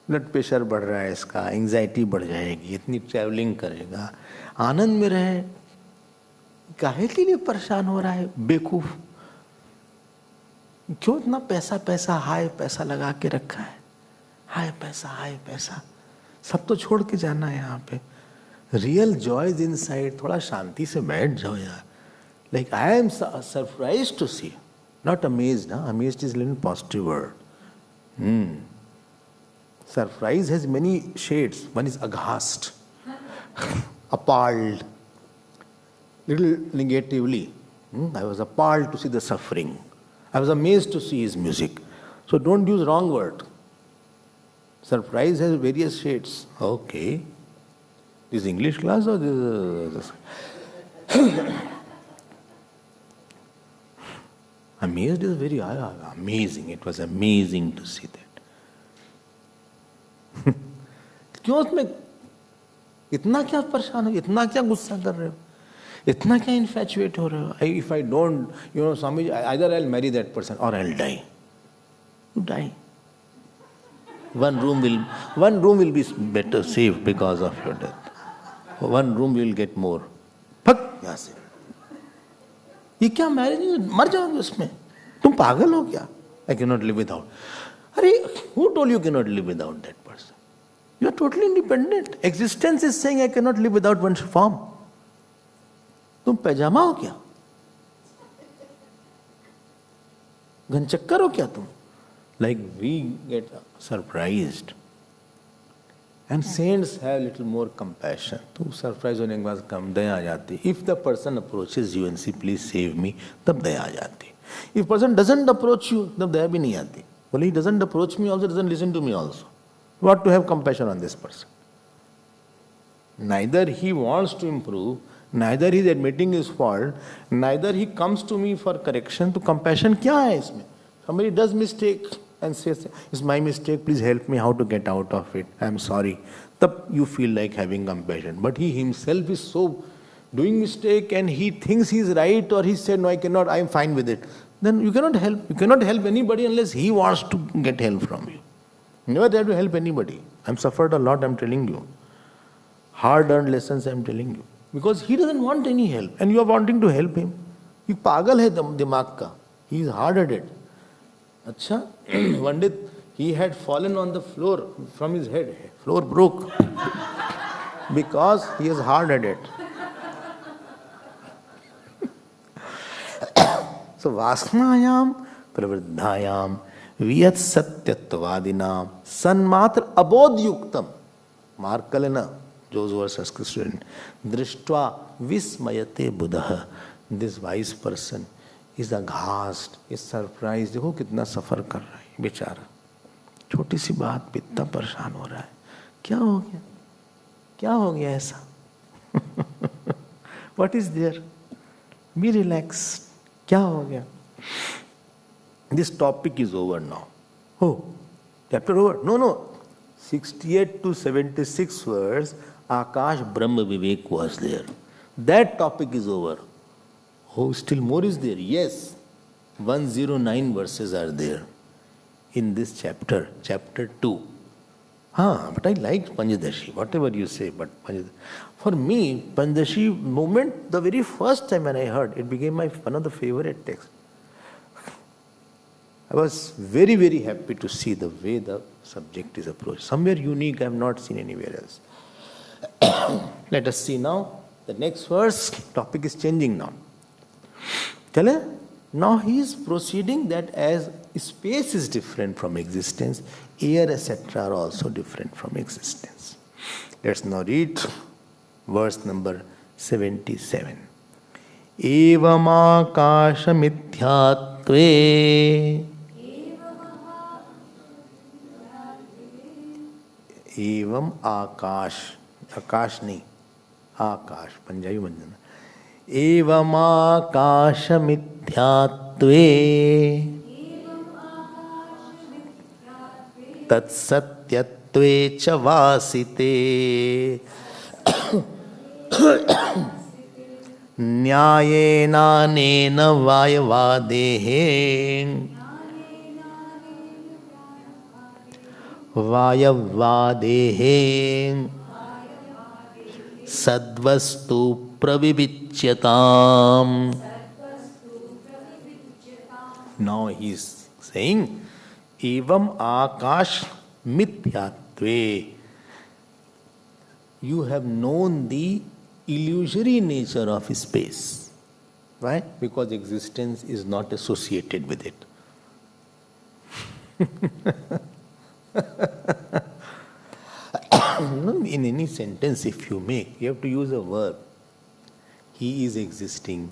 ब्लड प्रेशर बढ़ रहा है इसका, एंग्जाइटी बढ़ जाएगी, इतनी ट्रैवलिंग करेगा, आनंद में रहे, काहे के लिए परेशान हो रहा है बेवकूफ. क्यों इतना पैसा पैसा हाय पैसा लगा के रखा है, हाय पैसा, सब तो छोड़ के जाना है यहाँ पे. Real Joy is inside. थोड़ा शांति से बैठ जाओ यार. Like I am surprised to see, not amazed. Amazed is a little positive word. Surprise has many shades. One is aghast, appalled, little negatively. I was appalled to see the suffering. I was amazed to see his music. So don't use wrong word. Surprise has various shades. Okay. This English class or this? Amazed is very amazing. It was amazing to see that. क्यों उसमें इतना क्या परेशान हो, इतना क्या गुस्सा कर रहे हो, इतना क्या infatuate हो रहे हो? If I don't, Swami, either I'll marry that person or I'll die. You die. One room will be better saved because of your death. One room will get more. Fuck यहाँ से. ये क्या marriage, मर जाओगे उसमें, तुम पागल हो क्या? I cannot live without. अरे who told you cannot live without that person? You are totally independent. Existence is saying I cannot live without one's form. तुम पैजामा हो क्या? घनचक्कर हो क्या तुम? Like we get surprised. And saints have little more compassion. तो surprise होने के बाद कम दया आ जाती. If the person approaches you and says please save me, तब दया आ जाती. If person doesn't approach you, तब दया भी नहीं आती. Well, he doesn't approach me also, doesn't listen to me also. What to have compassion on this person? Neither he wants to improve, neither he is admitting his fault, neither he comes to me for correction. तो compassion क्या है इसमें? Somebody does mistake and says, it's my mistake, please help me how to get out of it. I am sorry. Then you feel like having compassion. But he himself is so doing mistake and he thinks he is right, or he said, no, I cannot, I am fine with it. Then you cannot help. You cannot help anybody unless he wants to get help from you. You never have to help anybody. I have suffered a lot, I am telling you. Hard-earned lessons I am telling you. Because he doesn't want any help and you are wanting to help him. He पागल है दिमाग का. He is hard-headed. अच्छा, one day he had fallen on the floor from his head. Floor broke because he is hard-headed. So Vasnayam pravriddhayam viyat satyatvadinam sanmatra abodhyuktam Markalana, those who are Sanskrit students, drishtva vismayate buddha. This wise person is aghast, is surprised. देखो कितना सफर कर रहा है बेचारा, छोटी सी बात पे इतना परेशान हो रहा है, क्या हो गया, क्या हो गया ऐसा? What is there? Be relaxed. क्या हो गया? This topic is over now. Oh, chapter over? No. 68 to 76 verse, Akash Brahma Vivek was there. That topic is over. Oh, still more is there? Yes. 109 verses are there in this chapter, chapter 2. But I liked Panchadashi, whatever you say, but for me, Panchadashi moment, the very first time when I heard, it became one of the favorite texts. I was very, very happy to see the way the subject is approached. Somewhere unique I have not seen anywhere else. Let us see now. The next verse, topic is changing now. Now he is proceeding that as space is different from existence, air etc. are also different from existence. Let's now read verse number 77. Evam akasha mithyatve एवं आकाश, आकाश नहीं, आकाश पंजाबी बन एवं आकाश मिथ्यात्वे तत्सत्यत्वे च वासिते न्यायेनानेन वायवादेः वायवादेः सद्वस्तु प्रविविच्यताम्. Now he is saying, evam akash mithyatve. You have known the illusory nature of space. Why? Because existence is not associated with it. In any sentence if you make, you have to use a verb. He is existing,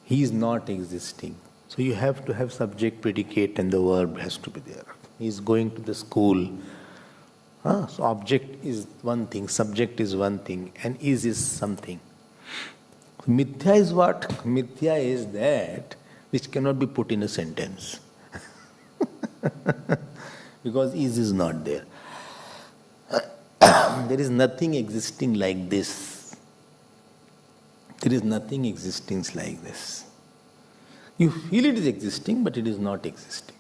he is not existing. So you have to have subject, predicate, and the verb has to be there. He is going to the school. So object is one thing, subject is one thing, and is something. Mithya is what? Mithya is that which cannot be put in a sentence. Because is not there. There is nothing existing like this. There is nothing existing like this. You feel it is existing, but it is not existing.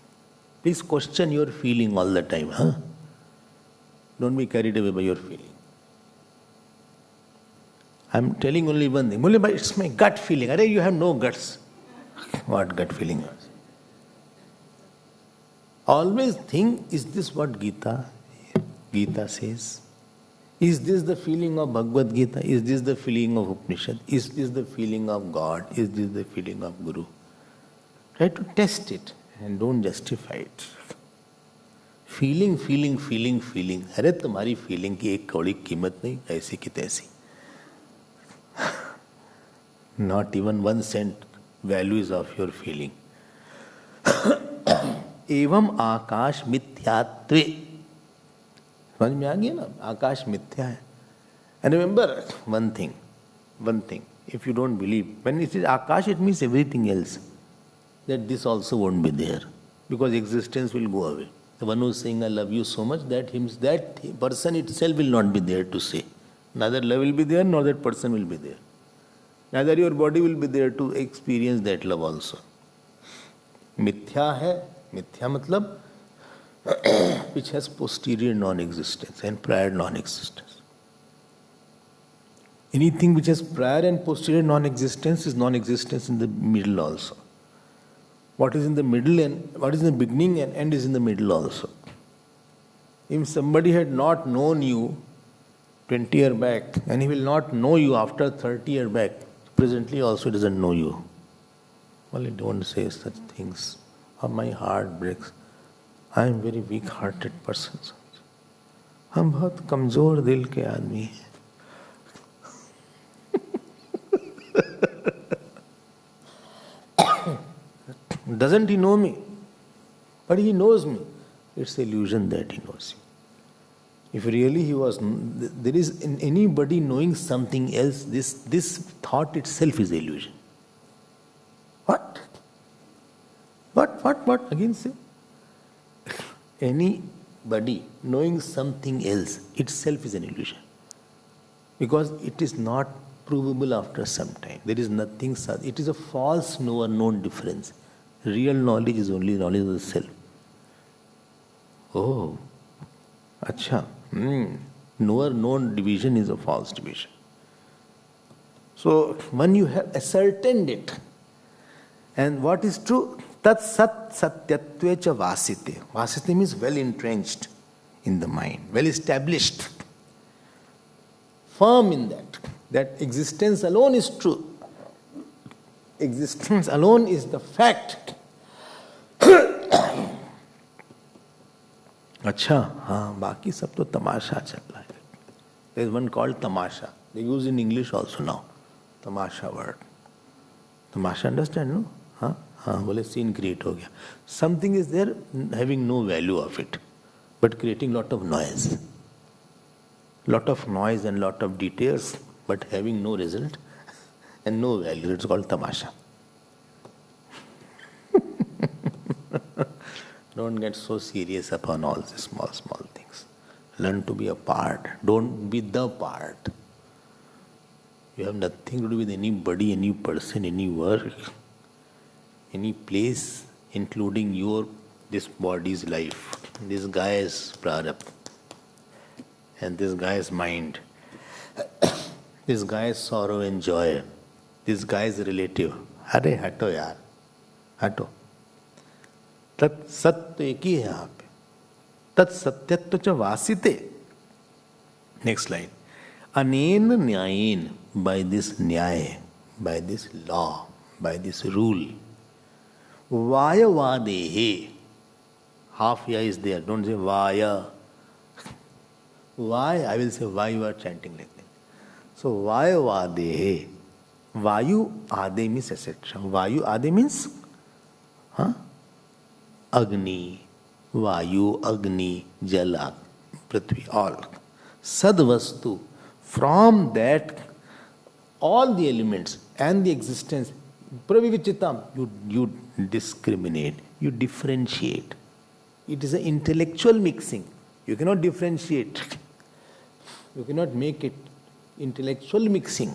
Please question your feeling all the time. Don't be carried away by your feeling. I am telling only one thing. It's my gut feeling. Arey, you have no guts. What gut feeling? Always think, is this what Gita says? Is this the feeling of Bhagavad Gita? Is this the feeling of Upanishad? Is this the feeling of God? Is this the feeling of Guru? Try to test it and don't justify it. Feeling. अरे तुम्हारी feeling की एक कौड़ी कीमत नहीं, ऐसी की तैसी. Not even 1 cent values of your feeling. एवं आकाश मिथ्यात्वे. समझ में आ गया ना? आकाश मिथ्या है. And remember one thing. If you don't believe, when it is Akash, it means everything else. That this also won't be there. Because existence will go away. The one who is saying, I love you so much, that person itself will not be there to say. Neither love will be there, nor that person will be there. Neither your body will be there to experience that love also. Mithya hai. Mithya matlab which has posterior non-existence and prior non-existence. Anything which has prior and posterior non-existence is non-existence in the middle also. What is in the middle and what is in the beginning and end is in the middle also. If somebody had not known you 20 years back and he will not know you after 30 years back, presently also doesn't know you. Only don't say such things, or my heart breaks. I am very weak-hearted person. हम बहुत कमजोर दिल के आदमी हैं. Doesn't he know me? But he knows me. It's illusion that he knows you. If really he was, there is in anybody knowing something else, this thought itself is illusion. What? What? Again say. Anybody knowing something else itself is an illusion. Because it is not provable after some time. There is nothing such. It is a false knower-known difference. Real knowledge is only knowledge of the self. Oh, acha. Knower-known division is a false division. So, when you have ascertained it, and what is true? Tat sat satyatvecha vasite. Vasite means well entrenched in the mind, well established, firm in that. That existence alone is true. Existence alone is the fact. अच्छा हाँ बाकी सब तो तमाशा चल रहा है. There is one called tamasha. They use in English also now. Tamasha word. Tamasha understand no? हाँ हाँ बोले scene create हो गया. Something is there having no value of it, but creating lot of noise. Lot of noise and lot of details, but having no result and no value. It's called tamasha. Don't get so serious upon all these small things. Learn to be a part. Don't be the part. You have nothing to do with anybody, any person, any work, any place, including this body's life, this guy's prarabdha, and this guy's mind, this guy's sorrow and joy, this guy's relative. अरे हटो यार, हटो. तत् सत्य एक ही है यहाँ पे. तत् सत्यत्व च वासिते. Next line. अनेन न्यायेन, by this न्याय, by this law, by this rule. Vayavadehe. Half ya is there. Don't say vaya. Why? I will say why you are chanting like that. So vayavadehe. Vayu ade means etc. Vayu ade means Agni, Vayu, Agni, Jala, Prithvi, all. Sadvastu. From that, all the elements and the existence, pravivichitam, you discriminate, you differentiate. It is an intellectual mixing. You cannot differentiate. You cannot make it intellectual mixing.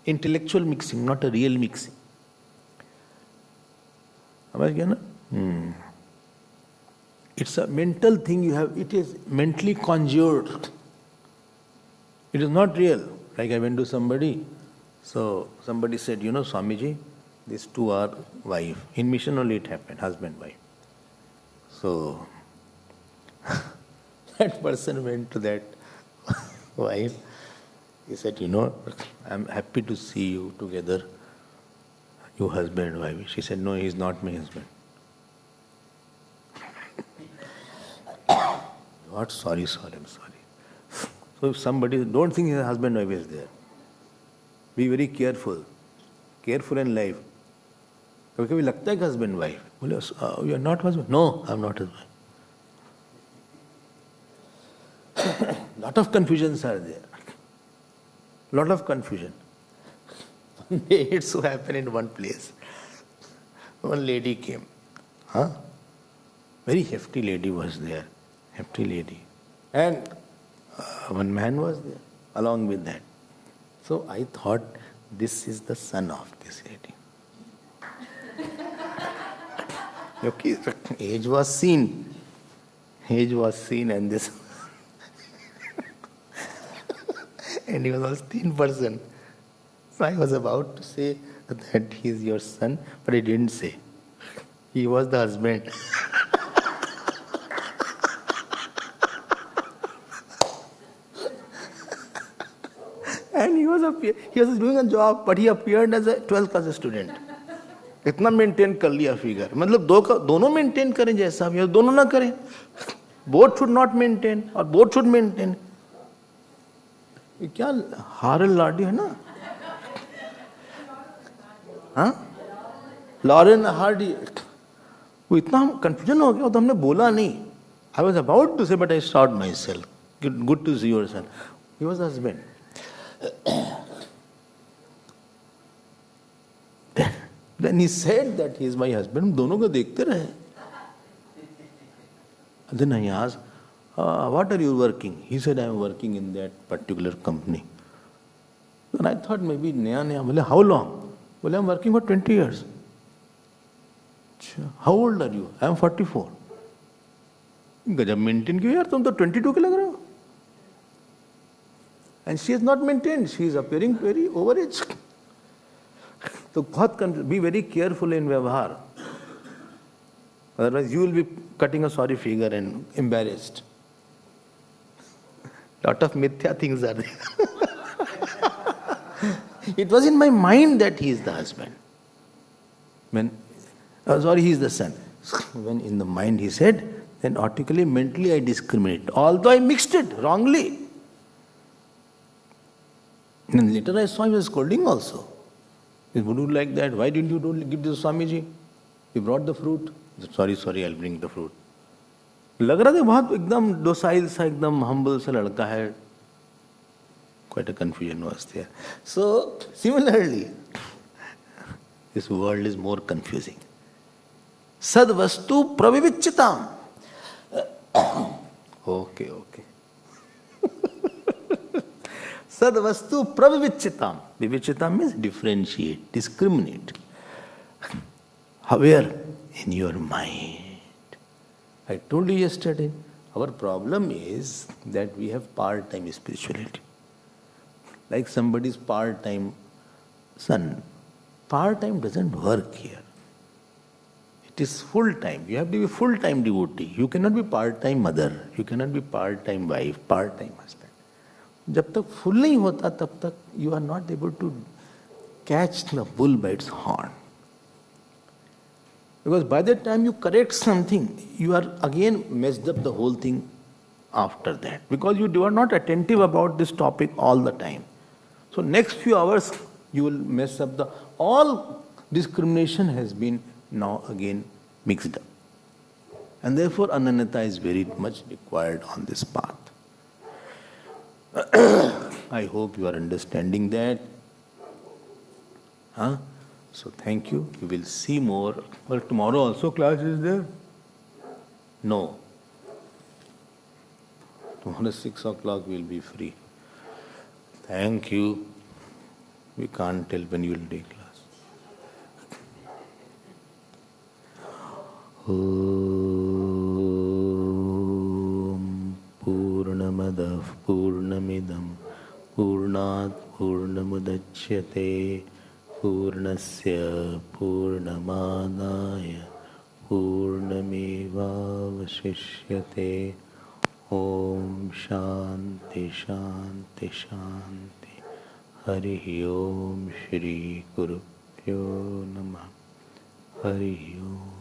Intellectual mixing, not a real mixing. समझ गया ना? It's a mental thing you have. It is mentally conjured. It is not real. Like I went to somebody. So somebody said, Swamiji, these two are wife. In mission only it happened, husband, wife. So that person went to that wife. He said, I'm happy to see you together. You husband and wife. She said, no, he is not my husband. What? Sorry, I'm sorry. So if somebody, don't think his husband and wife is there. Be very careful. Careful in life. कभी-कभी लगता है कि husband and wife. बोले, you are not husband? No, I am not husband. Lot of confusions are there. Lot of confusion. It so happened in one place. One lady came. Very hefty lady was there. Hefty lady. And one man was there along with that. So I thought this is the son of this lady. Okay, age was seen. Age was seen and this. And he was also thin person. So I was about to say that he is your son, but I didn't say. He was the husband. And he was a he was doing a job, but he appeared as a 12th class student. इतना maintain कर लिया figure, मतलब दोनों maintain करें जैसा भी, दोनों ना करें. बोथ शुड नॉट मेंटेन और बोथ शुड मेंटेन. ये क्या हारल लाडी है ना, हाँ, लॉरेन हार्डी. वो इतना कंफ्यूजन हो गया तो हमने बोला नहीं. I was about to say, but I stopped myself. Good to see your son. He was husband. Then he said that he is my husband. दोनों को देखते रहे. Then I asked, what are you working? He said, I am working in that particular company. And I thought maybe नया. बोले, how long? बोले, I am working for 20 years. How old are you? I am 44. गजब maintain क्यों यार, तुम तो 22 के लग रहे हो. And she is not maintained. She is appearing very overage. तो बहुत be very careful in व्यवहार. Otherwise you will be cutting a sorry figure and embarrassed. Lot of mithya things are there. It was in my mind that he is the husband. He is the son. When in the mind he said, then automatically, mentally I discriminate. Although I mixed it wrongly. And later I saw he was scolding also. He would do like that. Why didn't you give this to Swamiji? He brought the fruit. Sorry, I'll bring the fruit. लग रहा था बहुत एकदम docile सा, एकदम humble सा लड़का है. Quite a confusion was there. So, similarly, this world is more confusing. Sad vastu pravivichitam. Okay. Sad vastu pravivichitam. Vivichitam means differentiate, discriminate. Where? In your mind. I told you yesterday, our problem is that we have part-time spirituality. Like somebody's part-time son. Part-time doesn't work here. It is full-time. You have to be full-time devotee. You cannot be part-time mother. You cannot be part-time wife, part-time husband. जब तक full नहीं होता तब तक you are not able to catch the bull by its horn. Because by the time you correct something, you are again messed up the whole thing after that. Because you are not attentive about this topic all the time. So next few hours you will mess up all discrimination has been now again mixed up. And therefore ananyata is very much required on this path. I hope you are understanding that. So thank you. We will see more. Well, tomorrow also class is there? No. Tomorrow 6 o'clock we will be free. Thank you. We can't tell when you will take class. Om Purnamadav Purnamidam Purnat Purnamudachyate Purnasya Purnamadaya Purnamevavashishyate. Om Shanti Shanti Shanti. Hari Om Shri Gurubhyo Namah. Hari Om.